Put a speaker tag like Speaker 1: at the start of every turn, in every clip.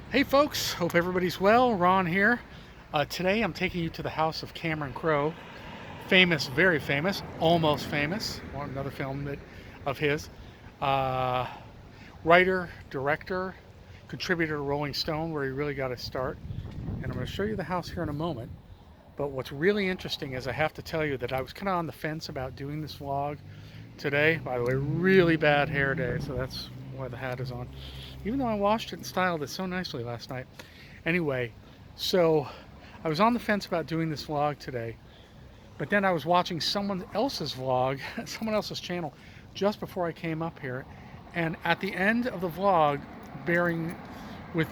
Speaker 1: Hey folks, hope everybody's well. Ron here. Today I'm taking you to the house of Cameron Crowe, famous, very famous, almost famous. Another film of his. Uh, Writer, director, contributor to Rolling Stone, where he really got his start. And I'm going to show you the house here in a moment. But what's really interesting is I have to tell you that I was kind of on the fence about doing this vlog today. By the way, really bad hair day, so that's why the hat is on. Even though I washed it and styled it so nicely last night. Anyway, so I was on the fence about doing this vlog today, but then I was watching someone else's vlog, someone else's channel, just before I came up here. And at the end of the vlog, bearing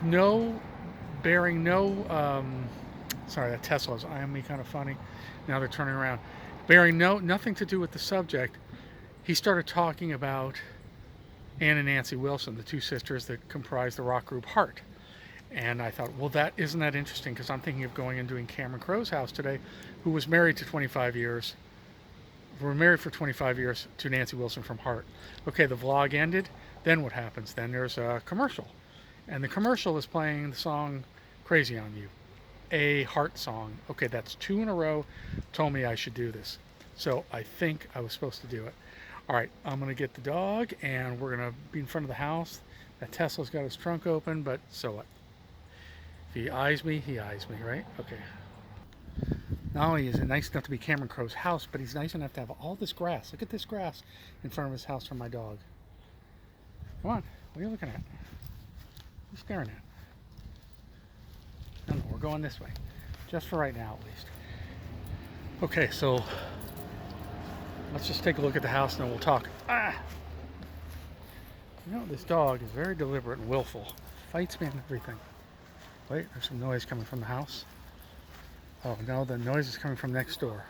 Speaker 1: no, sorry, that Tesla's eyeing me kind of funny. Now they're turning around. Bearing nothing to do with the subject, he started talking about Ann and Nancy Wilson, the two sisters that comprise the rock group Heart. And I thought, well, isn't that interesting? Because I'm thinking of going and doing Cameron Crowe's house today, who was married to 25 years. Were married for 25 years to Nancy Wilson from Heart. Okay, the vlog ended. Then what happens? Then there's a commercial. And the commercial is playing the song Crazy on You, a Heart song. Okay, that's two in a row. Told me I should do this. So I think I was supposed to do it. All right, I'm gonna get the dog and we're gonna be in front of the house. That Tesla's got his trunk open, but so what? If he eyes me, right? Okay. Not only is it nice enough to be Cameron Crowe's house, but he's nice enough to have all this grass. Look at this grass in front of his house for my dog. Come on, what are you looking at? What are you staring at? No, we're going this way. Just for right now, at least. Okay, so let's just take a look at the house and then we'll talk. You know, this dog is very deliberate and willful. Fights me and everything. Wait, there's some noise coming from the house. Oh no, the noise is coming from next door.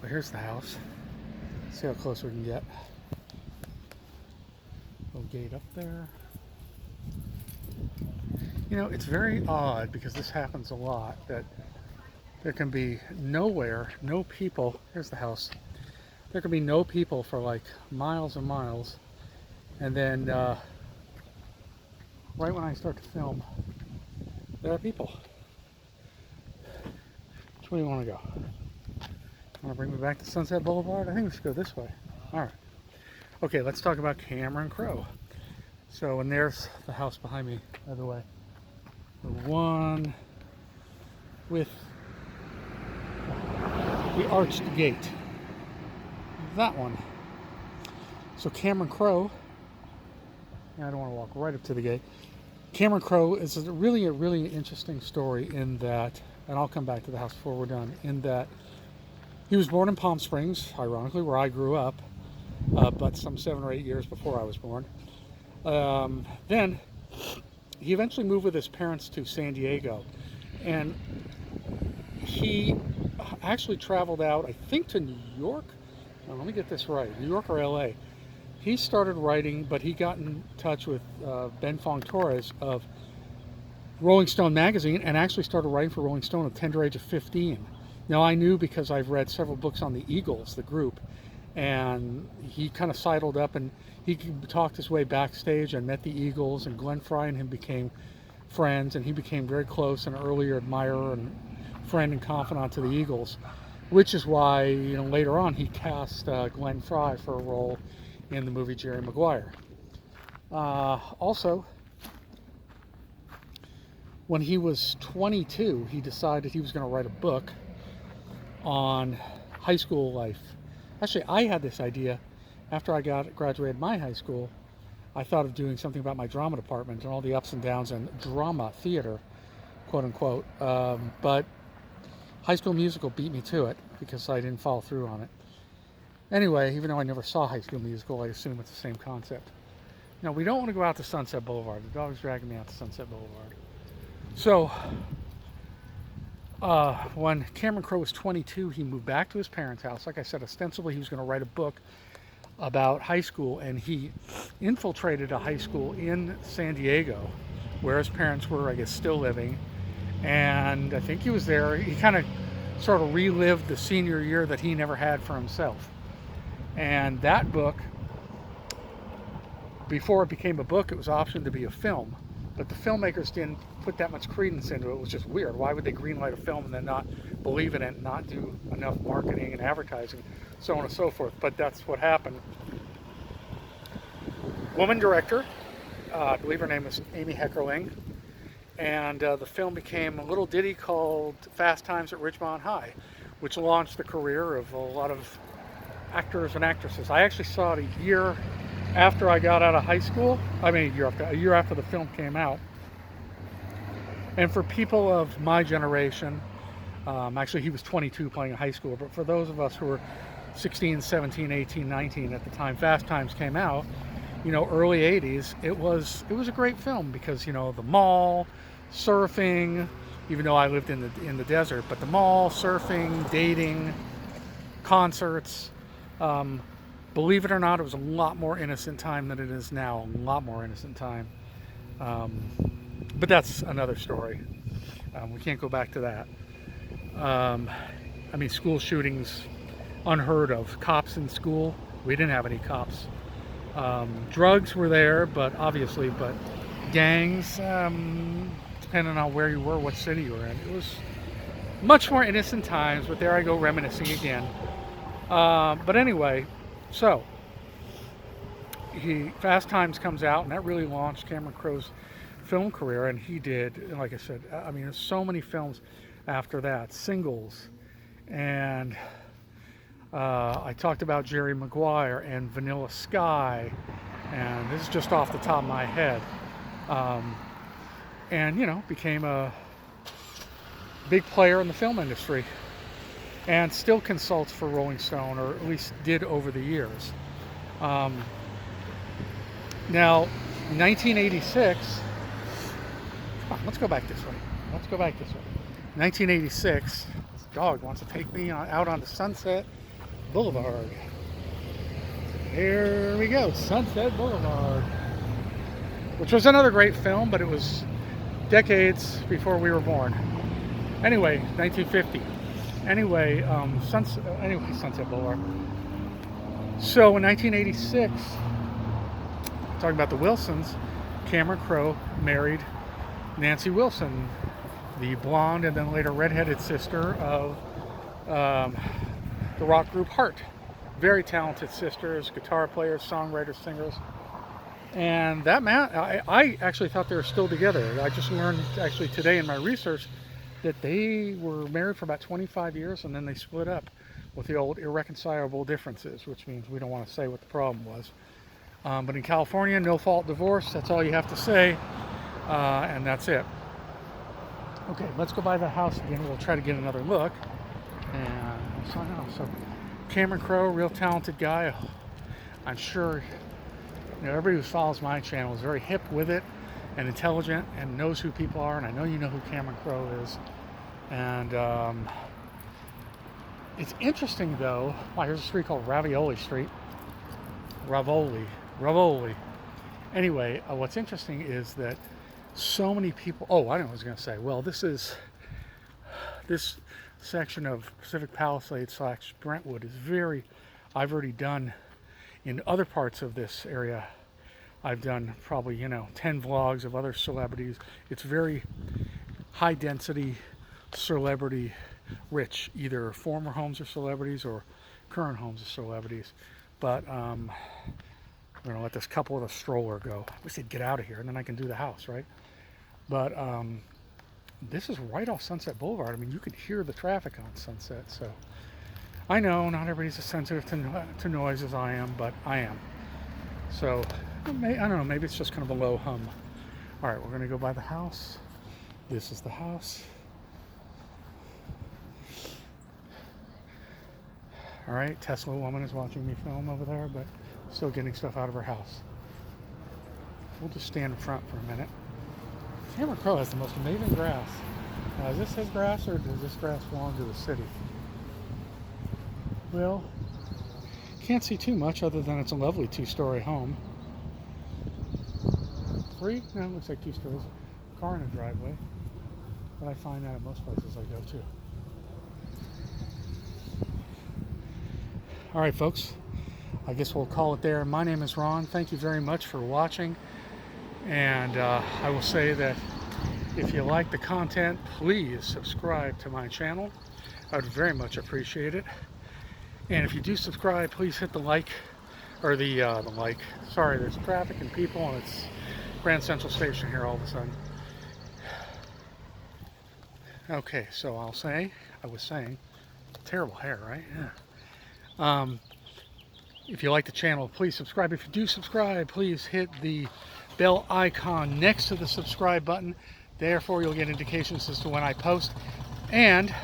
Speaker 1: But here's the house. Let's see how close we can get. Little gate up there. You know, it's very odd because this happens a lot that there can be nowhere, no people. Here's the house. There can be no people for like miles and miles, and then right when I start to film, there are people. Which way do you want to go? Want to bring me back to Sunset Boulevard? I think we should go this way. All right. Okay, let's talk about Cameron Crowe. So, and there's the house behind me, by the way. The one with the arched gate. That one. So Cameron Crowe, I don't want to walk right up to the gate. Cameron Crowe is a really interesting story in that, and I'll come back to the house before we're done, in that he was born in Palm Springs, ironically, where I grew up, but some 7 or 8 years before I was born. Then he eventually moved with his parents to San Diego, and he actually traveled out, I think, to New York. Now, let me get this right, New York or LA. He started writing, but he got in touch with Ben Fong Torres of Rolling Stone magazine and actually started writing for Rolling Stone at the tender age of 15. Now, I knew because I've read several books on the Eagles, the group, and he kind of sidled up and he talked his way backstage and met the Eagles, and Glenn Fry and him became friends, and he became very close and earlier admirer and friend and confidant to the Eagles, which is why, you know, later on he cast Glenn Fry for a role in the movie Jerry Maguire. Also, when he was 22, he decided he was going to write a book on high school life. Actually, I had this idea after I graduated my high school. I thought of doing something about my drama department and all the ups and downs in drama, theater, quote unquote. But High School Musical beat me to it because I didn't follow through on it. Anyway, even though I never saw High School Musical, I assume it's the same concept. Now, we don't want to go out to Sunset Boulevard. The dog's dragging me out to Sunset Boulevard. So, when Cameron Crowe was 22, he moved back to his parents' house. Like I said, ostensibly he was going to write a book about high school, and he infiltrated a high school in San Diego where his parents were, I guess, still living. And I think he was there. He kind of sort of relived the senior year that he never had for himself. And that book before it became a book, it was optioned to be a film. But the filmmakers didn't put that much credence into it. It was just weird. Why would they greenlight a film and then not believe in it and not do enough marketing and advertising, so on and so forth? But that's what happened. Woman director, I believe her name is Amy Heckerling, and the film became a little ditty called Fast Times at Ridgemont High, which launched the career of a lot of actors and actresses. I actually saw it a year after I got out of high school. I mean, a year after the film came out. And for people of my generation, actually he was 22 playing in high school, but for those of us who were 16, 17, 18, 19 at the time Fast Times came out, you know, early 80s, it was a great film because, you know, the mall, surfing, even though I lived in the desert, but the mall, surfing, dating, concerts, believe it or not, it was a lot more innocent time than it is now. A lot more innocent time. But that's another story. We can't go back to that. I mean, school shootings, unheard of. Cops in school, we didn't have any cops. Drugs were there, but gangs, depending on where you were, what city you were in. It was much more innocent times, but there I go reminiscing again. But anyway, so Fast Times comes out, and that really launched Cameron Crowe's film career. And he did, like I said, I mean, there's so many films after that, singles, and I talked about Jerry Maguire and Vanilla Sky, and this is just off the top of my head. And you know, became a big player in the film industry, and still consults for Rolling Stone, or at least did over the years. Now, 1986, come on, let's go back this way. 1986, this dog wants to take me out onto Sunset Boulevard. Here we go, Sunset Boulevard, which was another great film, but it was decades before we were born. Anyway, 1950. Anyway, Sunset Boulevard. So in 1986, talking about the Wilsons, Cameron Crowe married Nancy Wilson, the blonde and then later redheaded sister of the rock group Heart. Very talented sisters, guitar players, songwriters, singers. And that I actually thought they were still together. I just learned actually today in my research that they were married for about 25 years and then they split up with the old irreconcilable differences, which means we don't want to say what the problem was. But in California, no fault divorce, that's all you have to say, and that's it. Okay, let's go by the house again. We'll try to get another look. And so Cameron Crowe, real talented guy. I'm sure everybody who follows my channel is very hip with it and intelligent and knows who people are, and I know you know who Cameron Crowe is. And it's interesting though. Wow, here's a street called Ravioli Street. Ravoli. Anyway, what's interesting is that so many people. Oh, I know what I was going to say. Well, this section of Pacific Palisades / Brentwood is very. I've already done in other parts of this area. I've done probably 10 vlogs of other celebrities. It's very high density, celebrity rich, either former homes of celebrities or current homes of celebrities. But we're gonna let this couple with a stroller go. We said get out of here, and then I can do the house, right? But this is right off Sunset Boulevard. I mean, you can hear the traffic on Sunset. So I know not everybody's as sensitive to noise as I am, but I am. So I don't know. Maybe it's just kind of a low hum. All right, we're gonna go by the house. This is the house. All right, Tesla woman is watching me film over there, but still getting stuff out of her house. We'll just stand in front for a minute. Cameron Crowe has the most amazing grass. Now, is this his grass, or does this grass belong to the city? Well, can't see too much other than it's a lovely 2-story home. 3? No, it looks like 2 stories. Car in a driveway. But I find that at most places I go to. All right, folks. I guess we'll call it there. My name is Ron. Thank you very much for watching. And I will say that if you like the content, please subscribe to my channel. I would very much appreciate it. And if you do subscribe, please hit the like, or the like. Sorry, there's traffic and people, and it's Grand Central Station here all of a sudden. Okay, so I was saying, terrible hair, right? Yeah. If you like the channel, please subscribe. If you do subscribe, please hit the bell icon next to the subscribe button. Therefore, you'll get indications as to when I post. And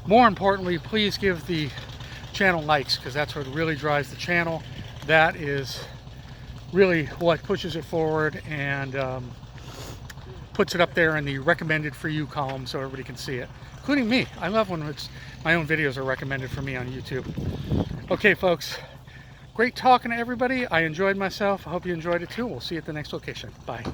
Speaker 1: more importantly, please give the channel likes, because that's what really drives the channel. That is really what pushes it forward and puts it up there in the recommended for you column so everybody can see it, including me. I love when my own videos are recommended for me on YouTube. Okay, folks, great talking to everybody. I enjoyed myself. I hope you enjoyed it too. We'll see you at the next location. Bye.